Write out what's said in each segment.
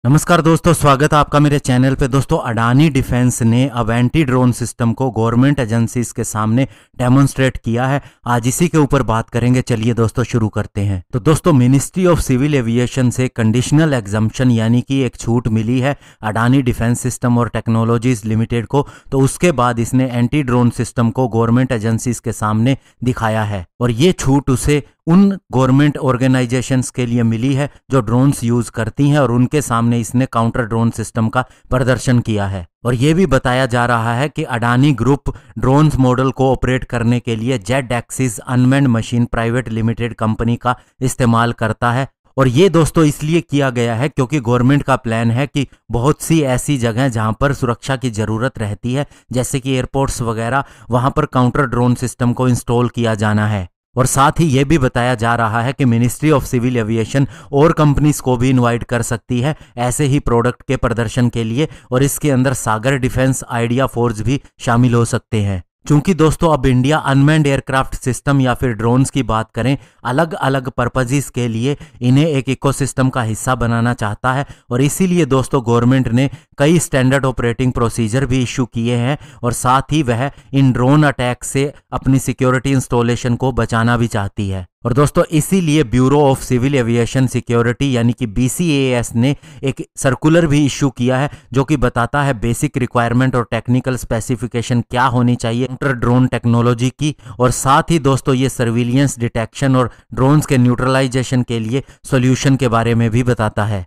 नमस्कार दोस्तों, स्वागत है आपका मेरे चैनल पे। दोस्तों, अडानी डिफेंस ने अब एंटी ड्रोन सिस्टम को गवर्नमेंट एजेंसीज के सामने डेमोन्स्ट्रेट किया है। आज इसी के ऊपर बात करेंगे। चलिए दोस्तों शुरू करते हैं। तो दोस्तों, मिनिस्ट्री ऑफ सिविल एविएशन से कंडीशनल एग्जम्पशन यानी कि एक छूट मिली है अडानी डिफेंस सिस्टम और टेक्नोलॉजीज लिमिटेड को। तो उसके बाद इसने एंटी ड्रोन सिस्टम को गवर्नमेंट एजेंसीज के सामने दिखाया है और ये छूट उसे उन गवर्नमेंट ऑर्गेनाइजेशंस के लिए मिली है जो ड्रोन्स यूज करती हैं और उनके सामने इसने काउंटर ड्रोन सिस्टम का प्रदर्शन किया है। और यह भी बताया जा रहा है कि अडानी ग्रुप ड्रोन्स मॉडल को ऑपरेट करने के लिए jet axis unmanned machine private limited company का इस्तेमाल करता है। और ये दोस्तों इसलिए किया गया है क्योंकि गवर्नमेंट का प्लान है कि बहुत सी ऐसी जगह जहां पर सुरक्षा की जरूरत रहती है, जैसे कि एयरपोर्ट्स वगैरह, वहां पर काउंटर ड्रोन सिस्टम को इंस्टॉल किया जाना है। और साथ ही यह भी बताया जा रहा है कि मिनिस्ट्री ऑफ सिविल एविएशन और कंपनीज को भी इनवाइट कर सकती है ऐसे ही प्रोडक्ट के प्रदर्शन के लिए, और इसके अंदर सागर डिफेंस आइडिया फोर्स भी शामिल हो सकते हैं। चूंकि दोस्तों अब इंडिया अनमैन्ड एयरक्राफ्ट सिस्टम या फिर ड्रोन्स की बात करें, अलग अलग पर्पजेस के लिए इन्हें एक इकोसिस्टम का हिस्सा बनाना चाहता है। और इसीलिए दोस्तों गवर्नमेंट ने कई स्टैंडर्ड ऑपरेटिंग प्रोसीजर भी इशू किए हैं और साथ ही वह इन ड्रोन अटैक से अपनी सिक्योरिटी इंस्टॉलेशन को बचाना भी चाहती है। और दोस्तों इसीलिए bureau of civil aviation security यानी कि BCAS ने एक सर्कुलर भी इशू किया है जो कि बताता है बेसिक रिक्वायरमेंट और टेक्निकल स्पेसिफिकेशन क्या होनी चाहिए काउंटर ड्रोन टेक्नोलॉजी की। और साथ ही दोस्तों ये सर्विलियंस डिटेक्शन और ड्रोन्स के न्यूट्रलाइजेशन के लिए सॉल्यूशन के बारे में भी बताता है।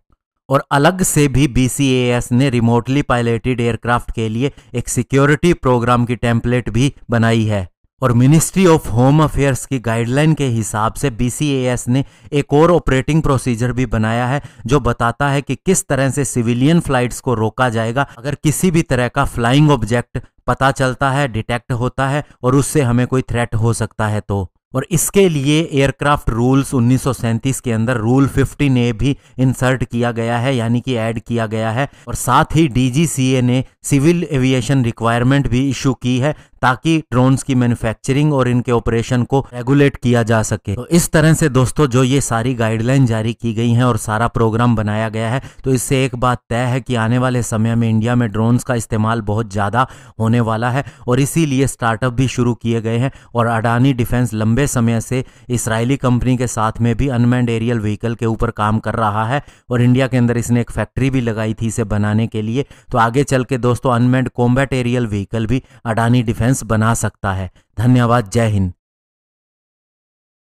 और अलग से भी BCAS ने रिमोटली पायलटेड एयरक्राफ्ट के लिए एक सिक्योरिटी प्रोग्राम की टेम्पलेट भी बनाई है। और मिनिस्ट्री ऑफ होम अफेयर्स की गाइडलाइन के हिसाब से BCAS ने एक और ऑपरेटिंग प्रोसीजर भी बनाया है जो बताता है कि किस तरह से सिविलियन फ्लाइट्स को रोका जाएगा अगर किसी भी तरह का फ्लाइंग ऑब्जेक्ट पता चलता है, डिटेक्ट होता है और उससे हमें कोई थ्रेट हो सकता है तो। और इसके लिए एयरक्राफ्ट रूल्स 1937 के अंदर रूल 15A भी इंसर्ट किया गया है यानी कि ऐड किया गया है। और साथ ही DGCA ने सिविल एविएशन रिक्वायरमेंट भी इशू की है ताकि ड्रोन्स की मैन्युफैक्चरिंग और इनके ऑपरेशन को रेगुलेट किया जा सके। तो इस तरह से दोस्तों जो ये सारी गाइडलाइन जारी की गई हैं और सारा प्रोग्राम बनाया गया है, तो इससे एक बात तय है कि आने वाले समय में इंडिया में ड्रोन्स का इस्तेमाल बहुत ज़्यादा होने वाला है। और इसीलिए स्टार्टअप भी शुरू किए गए हैं और अडानी डिफेंस लंबे समय से इजरायली कंपनी के साथ में भी अनमैन्ड एरियल व्हीकल के ऊपर काम कर रहा है और इंडिया के अंदर इसने एक फैक्ट्री भी लगाई थी इसे बनाने के लिए। तो आगे चल के दोस्तों अनमैन्ड कॉम्बैट एरियल व्हीकल भी अडानी डिफेंस बना सकता है। धन्यवाद। जय हिंद।